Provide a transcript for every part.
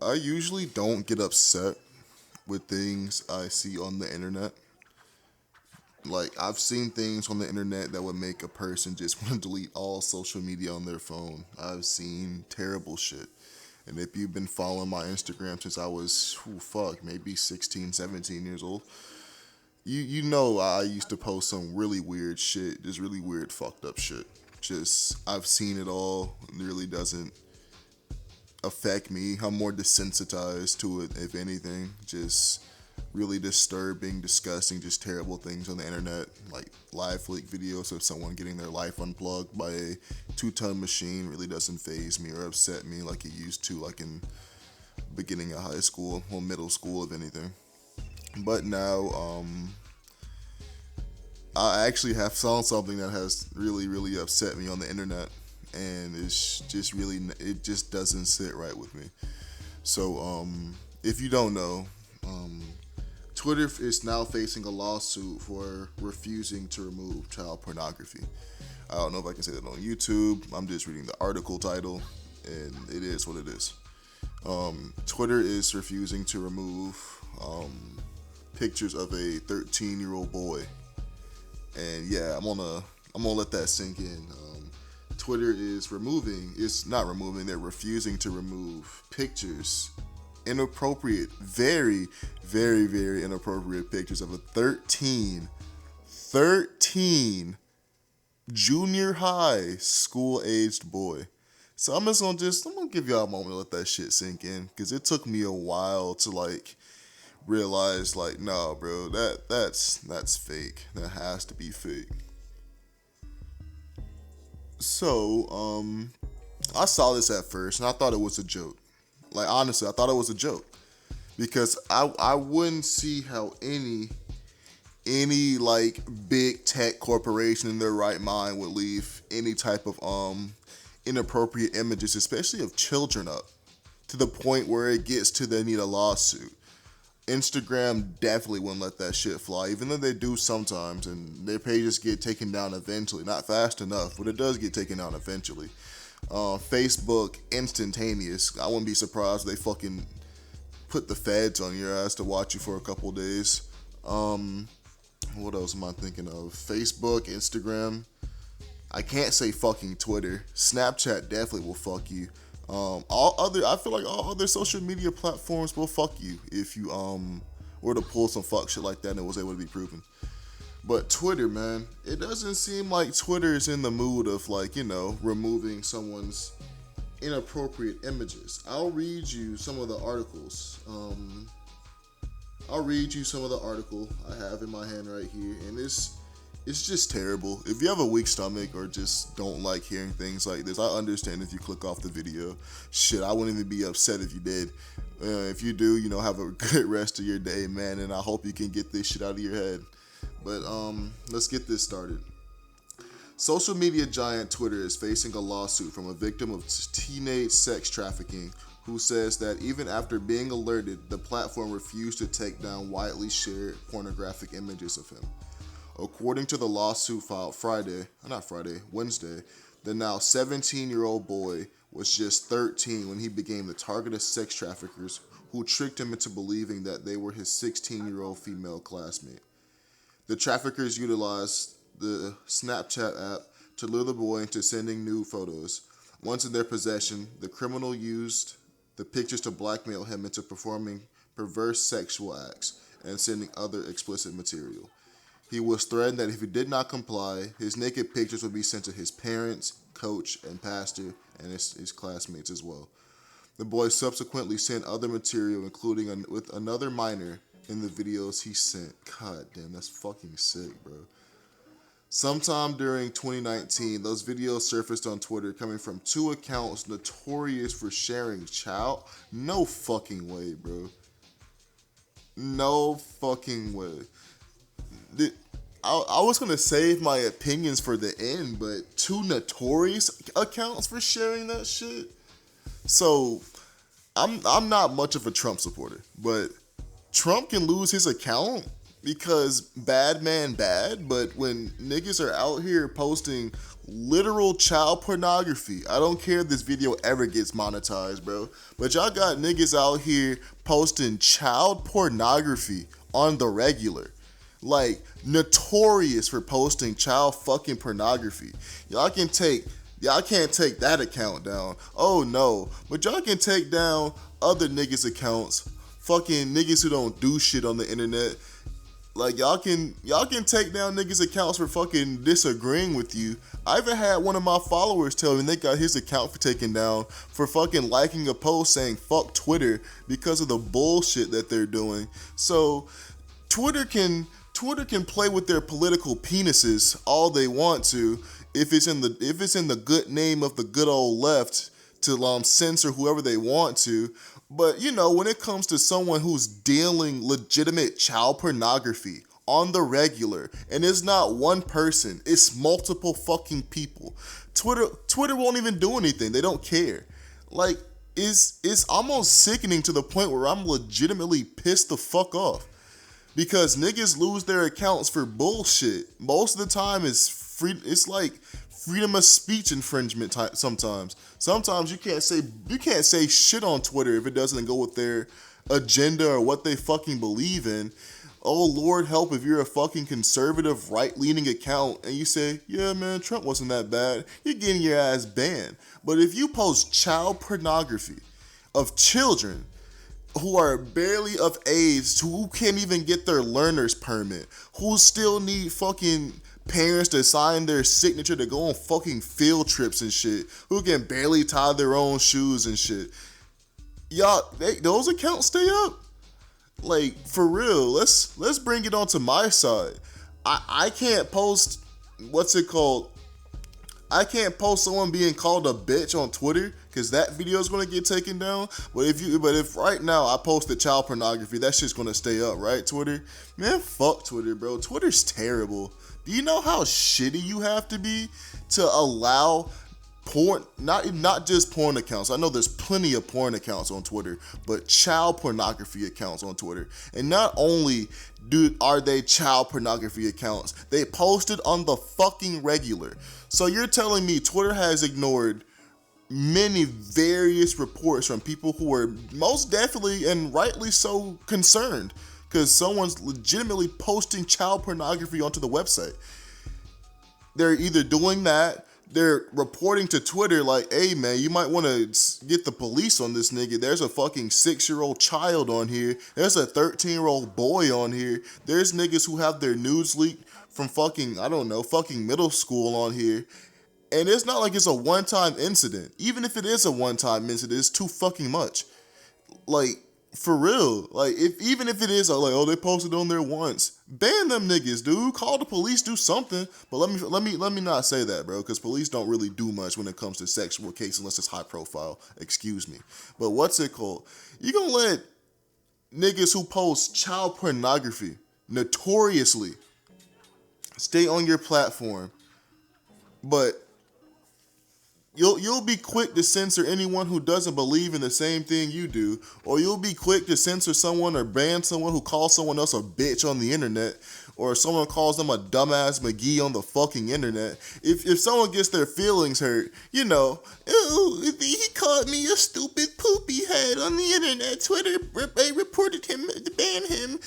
I usually don't get upset with things I see on the internet. Like, I've seen things on the internet that would make a person just want to delete all social media on their phone. I've seen terrible shit. And if you've been following my Instagram since I was, maybe 16, 17 years old, you know I used to post some really weird shit, just really weird, fucked up shit. Just, I've seen it all. It really doesn't affect me. I'm more desensitized to it, if anything. Just really disturbing, disgusting, just terrible things on the internet, like live leak videos of someone getting their life unplugged by a 2-ton machine really doesn't phase me or upset me like it used to, like in beginning of high school or middle school, if anything. But now, I actually have found something that has really, really upset me on the internet, and it's just really, it just doesn't sit right with me. So, if you don't know, um, Twitter is now facing a lawsuit for refusing to remove child pornography. I don't know if I can say that on YouTube. I'm just reading the article title, and it is what it is. Twitter is refusing to remove pictures of a 13-year-old boy, and yeah, I'm gonna let that sink in. Twitter is removing. It's not removing. They're refusing to remove pictures, inappropriate, very, very, very inappropriate pictures of a 13 junior high school aged boy. So I'm gonna give y'all a moment to let that shit sink in, because it took me a while to like realize, like, nah, bro, that's fake. That has to be fake. So, I saw this at first and I thought it was a joke. Like, honestly, I thought it was a joke, because I wouldn't see how any like big tech corporation in their right mind would leave any type of inappropriate images, especially of children, up to the point where it gets to they need a lawsuit. Instagram definitely wouldn't let that shit fly, even though they do sometimes, and their pages get taken down eventually. Not fast enough, but it does get taken down eventually. Facebook, instantaneous. I wouldn't be surprised if they fucking put the feds on your ass to watch you for a couple days. What else am I thinking of? Facebook, Instagram. I can't say fucking Twitter. Snapchat definitely will fuck you. I feel like all other social media platforms will fuck you if you were to pull some fuck shit like that and it was able to be proven. But Twitter, man, it doesn't seem like Twitter is in the mood of, like, removing someone's inappropriate images. I'll read you some of the articles. I'll read you some of the article I have in my hand right here, and it's just terrible. If you have a weak stomach or just don't like hearing things like this, I understand if you click off the video. Shit, I wouldn't even be upset if you did. If you do, have a good rest of your day, man, and I hope you can get this shit out of your head. But let's get this started. Social media giant Twitter is facing a lawsuit from a victim of teenage sex trafficking who says that even after being alerted, the platform refused to take down widely shared pornographic images of him. According to the lawsuit filed Wednesday, the now 17-year-old boy was just 13 when he became the target of sex traffickers who tricked him into believing that they were his 16-year-old female classmate. The traffickers utilized the Snapchat app to lure the boy into sending nude photos. Once in their possession, the criminal used the pictures to blackmail him into performing perverse sexual acts and sending other explicit material. He was threatened that if he did not comply, his naked pictures would be sent to his parents, coach, and pastor, and his classmates as well. The boy subsequently sent other material, including with another minor, in the videos he sent. God damn, that's fucking sick, bro. Sometime during 2019, those videos surfaced on Twitter coming from two accounts notorious for sharing child. No fucking way, bro. No fucking way. I was gonna save my opinions for the end, but two notorious accounts for sharing that shit. So I'm not much of a Trump supporter, but Trump can lose his account because bad man bad. But when niggas are out here posting literal child pornography. I don't care if this video ever gets monetized, bro. But y'all got niggas out here posting child pornography on the regular. Like, notorious for posting child fucking pornography. Y'all can't take that account down. Oh no. But y'all can take down other niggas' accounts. Fucking niggas who don't do shit on the internet. Like, y'all can take down niggas' accounts for fucking disagreeing with you. I even had one of my followers tell me they got his account for taken down for fucking liking a post saying fuck Twitter because of the bullshit that they're doing. So Twitter can play with their political penises all they want to if it's in the good name of the good old left to censor whoever they want to. But, you know, when it comes to someone who's dealing legitimate child pornography on the regular, and it's not one person, it's multiple fucking people, Twitter won't even do anything. They don't care. Like, it's almost sickening to the point where I'm legitimately pissed the fuck off. Because niggas lose their accounts for bullshit. Most of the time it's like freedom of speech infringement sometimes. Sometimes you can't say shit on Twitter if it doesn't go with their agenda or what they fucking believe in. Oh Lord help if you're a fucking conservative right-leaning account and you say, yeah man, Trump wasn't that bad, you're getting your ass banned. But if you post child pornography of children who are barely of age, who can't even get their learner's permit, who still need fucking parents to sign their signature to go on fucking field trips and shit, who can barely tie their own shoes and shit. Y'all, those accounts stay up? Like, for real, let's bring it onto my side. I can't post, I can't post someone being called a bitch on Twitter because that video is going to get taken down. But if right now I posted child pornography, that shit's going to stay up, right, Twitter? Man, fuck Twitter, bro. Twitter's terrible. Do you know how shitty you have to be to allow porn, not just porn accounts. I know there's plenty of porn accounts on Twitter, but child pornography accounts on Twitter. And not only are they child pornography accounts, they posted on the fucking regular. So you're telling me Twitter has ignored many various reports from people who are most definitely and rightly so concerned because someone's legitimately posting child pornography onto the website. They're either doing that, they're reporting to Twitter like, hey man, you might want to get the police on this nigga. There's a fucking 6-year-old child on here. There's a 13-year-old boy on here. There's niggas who have their nudes leaked from fucking, I don't know, fucking middle school on here. And it's not like it's a one-time incident. Even if it is a one-time incident, it's too fucking much. Like, for real. Like, even if it is like, oh, they posted on there once, ban them niggas, dude. Call the police, do something. But let me not say that, bro, because police don't really do much when it comes to sexual cases unless it's high profile. Excuse me. But what's it called? You gonna let niggas who post child pornography notoriously stay on your platform, but You'll be quick to censor anyone who doesn't believe in the same thing you do, or you'll be quick to censor someone or ban someone who calls someone else a bitch on the internet, or someone calls them a dumbass McGee on the fucking internet. If someone gets their feelings hurt, you know, ew, he called me a stupid poopy head on the internet. Twitter reported him to ban him.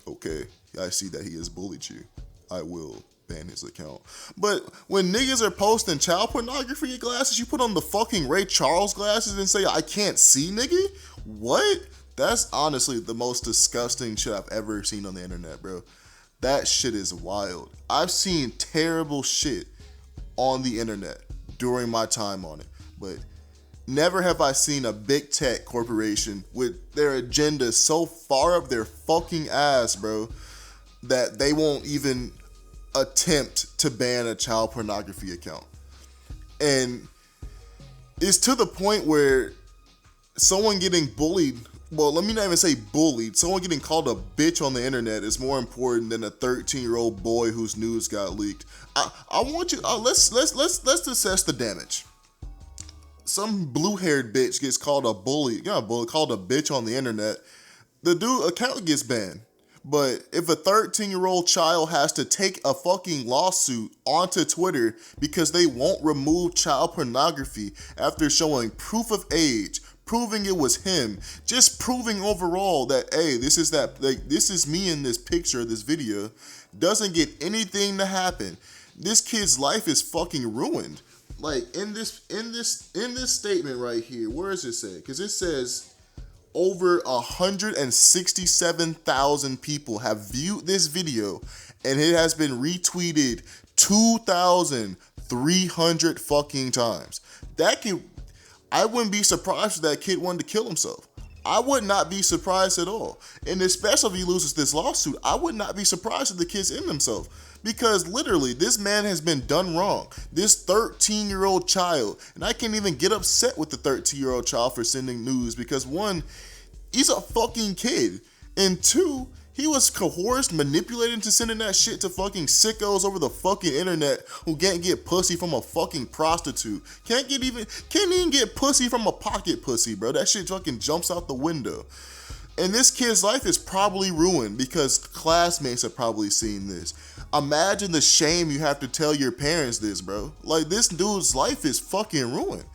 Okay, I see that he has bullied you. I will ban his account. But when niggas are posting child pornography glasses, you put on the fucking Ray Charles glasses and say, I can't see, nigga? What? That's honestly the most disgusting shit I've ever seen on the internet, bro. That shit is wild. I've seen terrible shit on the internet during my time on it, but never have I seen a big tech corporation with their agenda so far up their fucking ass, bro, that they won't even attempt to ban a child pornography account. And it's to the point where someone getting bullied, well, let me not even say bullied, someone getting called a bitch on the internet is more important than a 13-year-old boy whose news got leaked. I want you, let's assess the damage. Some blue-haired bitch gets called a bully, called a bitch on the internet. The dude account gets banned. But if a 13-year-old child has to take a fucking lawsuit onto Twitter because they won't remove child pornography after showing proof of age, proving it was him, just proving overall that, hey, this is me in this picture, this video, doesn't get anything to happen. This kid's life is fucking ruined. Like in this statement right here, where does it say? Because it says over 167,000 people have viewed this video, and it has been retweeted 2,300 fucking times. I wouldn't be surprised if that kid wanted to kill himself. I would not be surprised at all. And especially if he loses this lawsuit, I would not be surprised if the kid's in himself. Because literally, this man has been done wrong. This 13-year-old child, and I can't even get upset with the 13-year-old child for sending news because one, he's a fucking kid. And two, he was coerced, manipulated into sending that shit to fucking sickos over the fucking internet who can't get pussy from a fucking prostitute. Can't even get pussy from a pocket pussy, bro. That shit fucking jumps out the window. And this kid's life is probably ruined because classmates have probably seen this. Imagine the shame you have to tell your parents this, bro. Like, this dude's life is fucking ruined.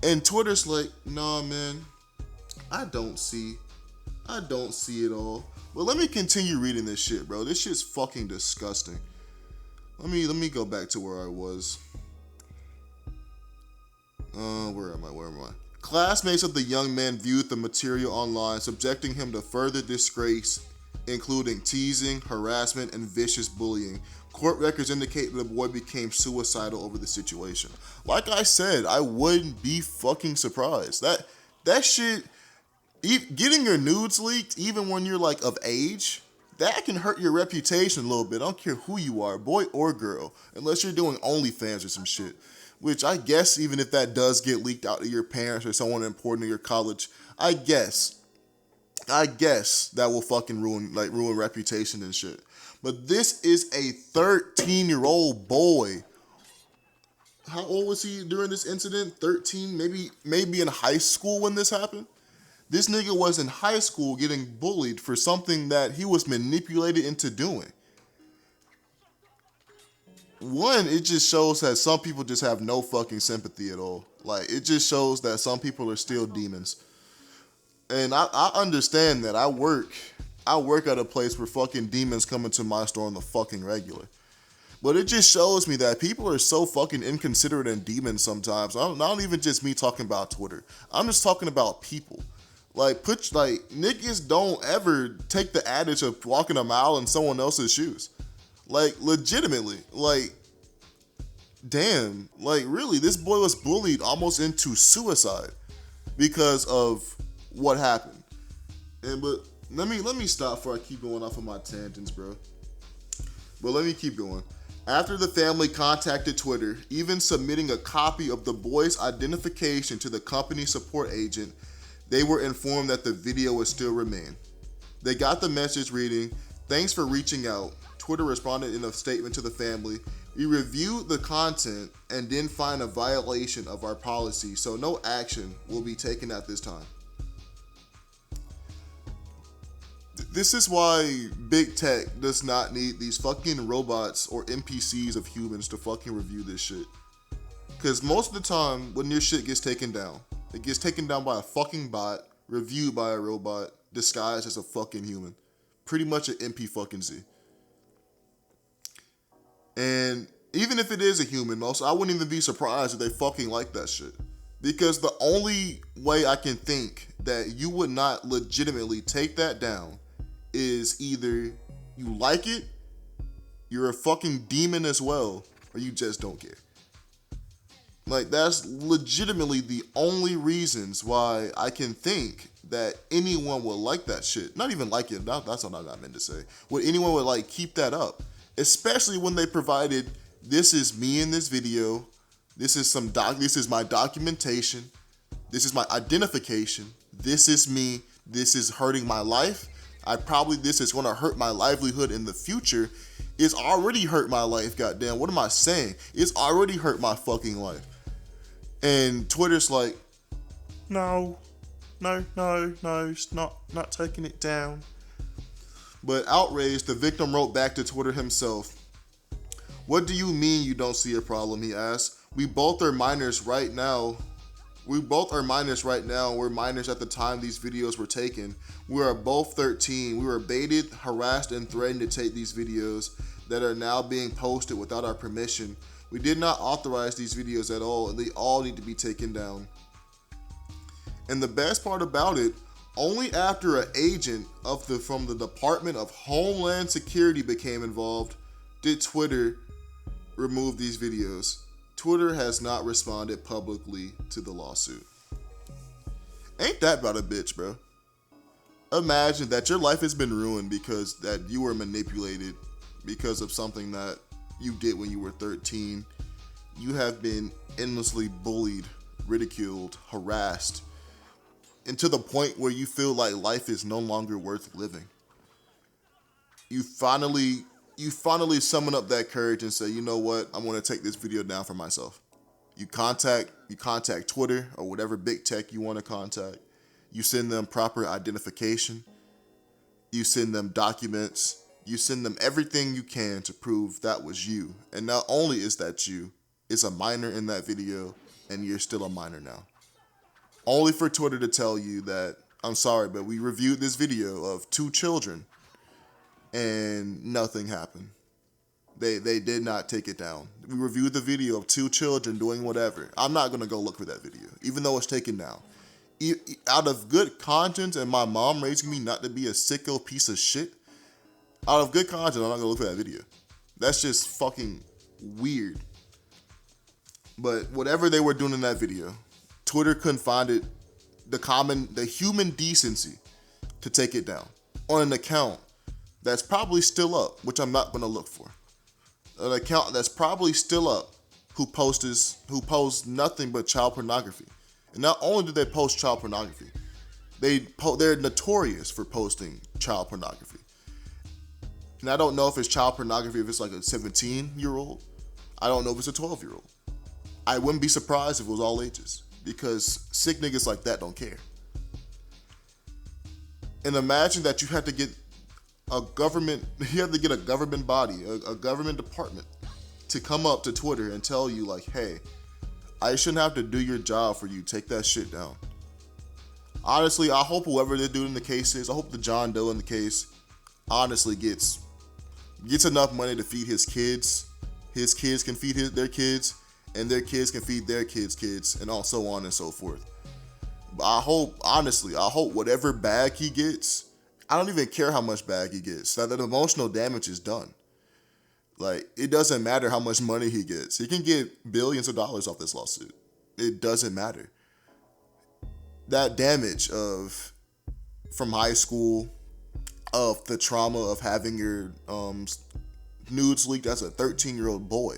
And Twitter's like, nah, man, I don't see it all. But let me continue reading this shit, bro. This shit's fucking disgusting. Let me go back to where I was. Where am I? Classmates of the young man viewed the material online, subjecting him to further disgrace, including teasing, harassment, and vicious bullying. Court records indicate that the boy became suicidal over the situation. Like I said, I wouldn't be fucking surprised. That shit, getting your nudes leaked, even when you're like of age, that can hurt your reputation a little bit. I don't care who you are, boy or girl, unless you're doing OnlyFans or some shit. Which I guess even if that does get leaked out to your parents or someone important in your college, I guess that will fucking ruin reputation and shit. But this is a 13-year-old boy. How old was he during this incident? 13, maybe in high school when this happened? This nigga was in high school getting bullied for something that he was manipulated into doing. One, it just shows that some people just have no fucking sympathy at all. Like, it just shows that some people are still demons. And I understand that. I work at a place where fucking demons come into my store on the fucking regular. But it just shows me that people are so fucking inconsiderate and demons sometimes. Not even just me talking about Twitter. I'm just talking about people. Niggas don't ever take the adage of walking a mile in someone else's shoes. Like, legitimately, like, damn, like, really, this boy was bullied almost into suicide because of what happened. But let me stop before I keep going off of my tangents, bro. But let me keep going. After the family contacted Twitter, even submitting a copy of the boy's identification to the company support agent, they were informed that the video would still remain. They got the message reading, "Thanks for reaching out." Twitter responded in a statement to the family, "We reviewed the content and didn't find a violation of our policy, so no action will be taken at this time." This is why big tech does not need these fucking robots or NPCs of humans to fucking review this shit. Because most of the time, when your shit gets taken down, it gets taken down by a fucking bot, reviewed by a robot, disguised as a fucking human. Pretty much an MP fucking Z. And even if it is a human, also, I wouldn't even be surprised if they fucking like that shit. Because the only way I can think that you would not legitimately take that down is either you like it, you're a fucking demon as well, or you just don't care. Like, that's legitimately the only reasons why I can think that anyone would like that shit. Not even like it, that's not what I meant to say. Would anyone would like keep that up? Especially when they provided, this is me in this video, this is my documentation, this is my identification, this is me, this is hurting my life, this is gonna hurt my livelihood in the future. It's already hurt my life, goddamn, what am I saying? It's already hurt my fucking life. And Twitter's like, no, it's not taking it down. But outraged, the victim wrote back to Twitter himself. "What do you mean you don't see a problem?" he asked. We both are minors right now. We're minors at the time these videos were taken. We are both 13. We were baited, harassed, and threatened to take these videos that are now being posted without our permission. We did not authorize these videos at all, and they all need to be taken down. And the best part about it, only after an agent from the Department of Homeland Security became involved did Twitter remove these videos. Twitter has not responded publicly to the lawsuit. Ain't that about a bitch, bro? Imagine that your life has been ruined because that you were manipulated because of something that you did when you were 13. You have been endlessly bullied, ridiculed, harassed, and to the point where you feel like life is no longer worth living. You finally summon up that courage and say, you know what, I'm gonna take this video down for myself. You contact Twitter or whatever big tech you wanna contact. You send them proper identification. You send them documents. You send them everything you can to prove that was you. And not only is that you, it's a minor in that video and you're still a minor now. Only for Twitter to tell you that, I'm sorry, but we reviewed this video of 2 children and nothing happened. They did not take it down. We reviewed the video of 2 children doing whatever. I'm not gonna go look for that video, even though it's taken down. Out of good conscience and my mom raising me not to be a sicko piece of shit, out of good conscience, I'm not gonna look for that video. That's just fucking weird. But whatever they were doing in that video, Twitter couldn't find it, the human decency to take it down on an account that's probably still up, which I'm not gonna look for. An account that's probably still up who posts nothing but child pornography. And not only do they post child pornography, they're notorious for posting child pornography. And I don't know if it's child pornography, if it's like a 17-year-old. I don't know if it's a 12-year-old. I wouldn't be surprised if it was all ages, because sick niggas like that don't care. And imagine that you had to get a government body, a government department to come up to Twitter and tell you like, hey, I shouldn't have to do your job for you. Take that shit down. Honestly, I hope whoever the dude in the case is, I hope the John Doe in the case honestly gets enough money to feed his kids. His kids can feed their kids, and their kids can feed their kids, and so on and so forth. But I hope whatever bag he gets, I don't even care how much bag he gets. That emotional damage is done. Like, it doesn't matter how much money he gets. He can get billions of dollars off this lawsuit. It doesn't matter. That damage from high school, of the trauma of having your nudes leaked as a 13-year-old boy,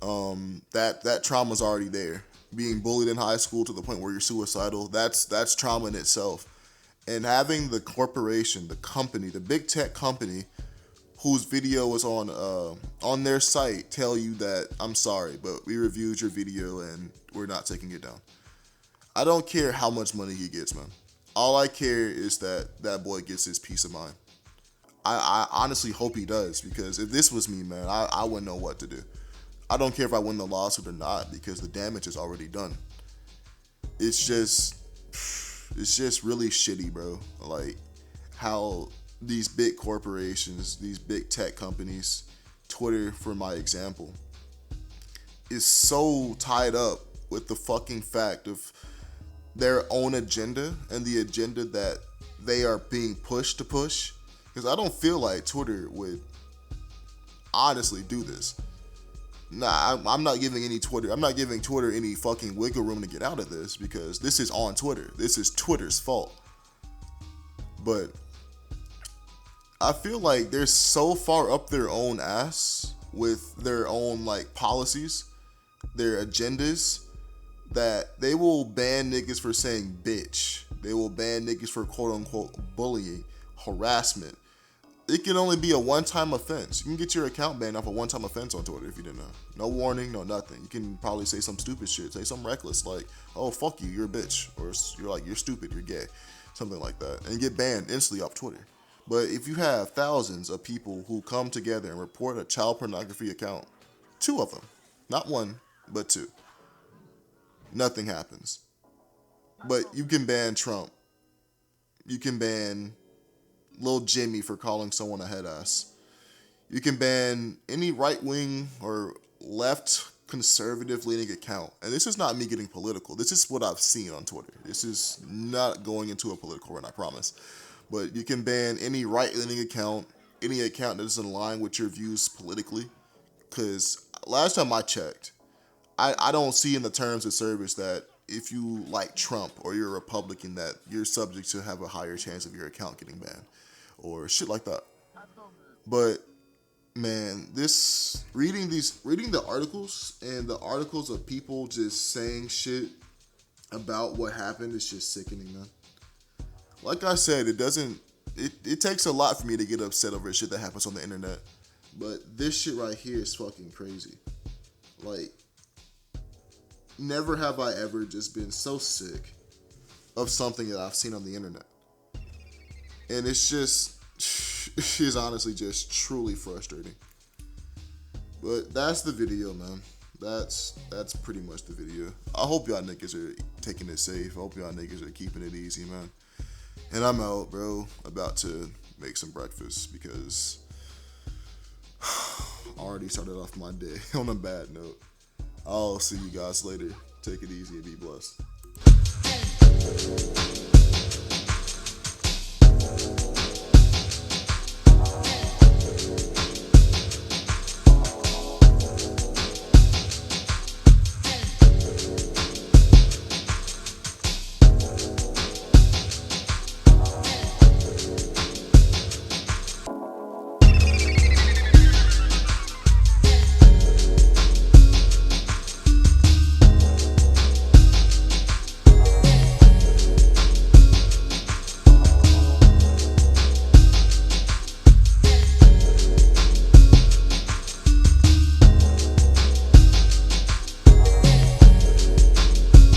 that trauma's already there. Being bullied in high school to the point where you're suicidal, that's trauma in itself. And having the corporation, the company, the big tech company whose video was on their site tell you that, I'm sorry, but we reviewed your video and we're not taking it down. I don't care how much money he gets, man. All I care is that boy gets his peace of mind. I honestly hope he does, because if this was me, man, I wouldn't know what to do. I don't care if I win the lawsuit or not, because the damage is already done. It's just really shitty, bro. Like, how these big corporations, these big tech companies, Twitter for my example, is so tied up with the fucking fact of their own agenda and the agenda that they are being pushed to push. Because I don't feel like Twitter would honestly do this. Nah, I'm not giving Twitter any fucking wiggle room to get out of this, because this is on Twitter. This is Twitter's fault. But I feel like they're so far up their own ass with their own like policies, their agendas, that they will ban niggas for saying bitch. They will ban niggas for quote unquote bullying, harassment. It can only be a one-time offense. You can get your account banned off a one-time offense on Twitter if you didn't know. No warning, no nothing. You can probably say some stupid shit, say something reckless like, oh, fuck you, you're a bitch. Or you're like, you're stupid, you're gay. Something like that. And get banned instantly off Twitter. But if you have thousands of people who come together and report a child pornography account, two of them, not one, but two, nothing happens. But you can ban Trump. You can ban Lil Jimmy for calling someone a head ass. You can ban any right wing or left conservative leaning account. And this is not me getting political. This is what I've seen on Twitter. This is not going into a political run, I promise. But you can ban any right leaning account, any account that doesn't align with your views politically. Because last time I checked, I don't see in the terms of service that if you like Trump or you're a Republican that you're subject to have a higher chance of your account getting banned or shit like that. But man, this reading the articles and the articles of people just saying shit about what happened is just sickening, man. Like I said, it takes a lot for me to get upset over shit that happens on the internet. But this shit right here is fucking crazy. Like, never have I ever just been so sick of something that I've seen on the internet. And it's honestly just truly frustrating. But that's the video, man. That's pretty much the video. I hope y'all niggas are taking it safe. I hope y'all niggas are keeping it easy, man. And I'm out, bro. About to make some breakfast because I already started off my day on a bad note. I'll see you guys later. Take it easy and be blessed.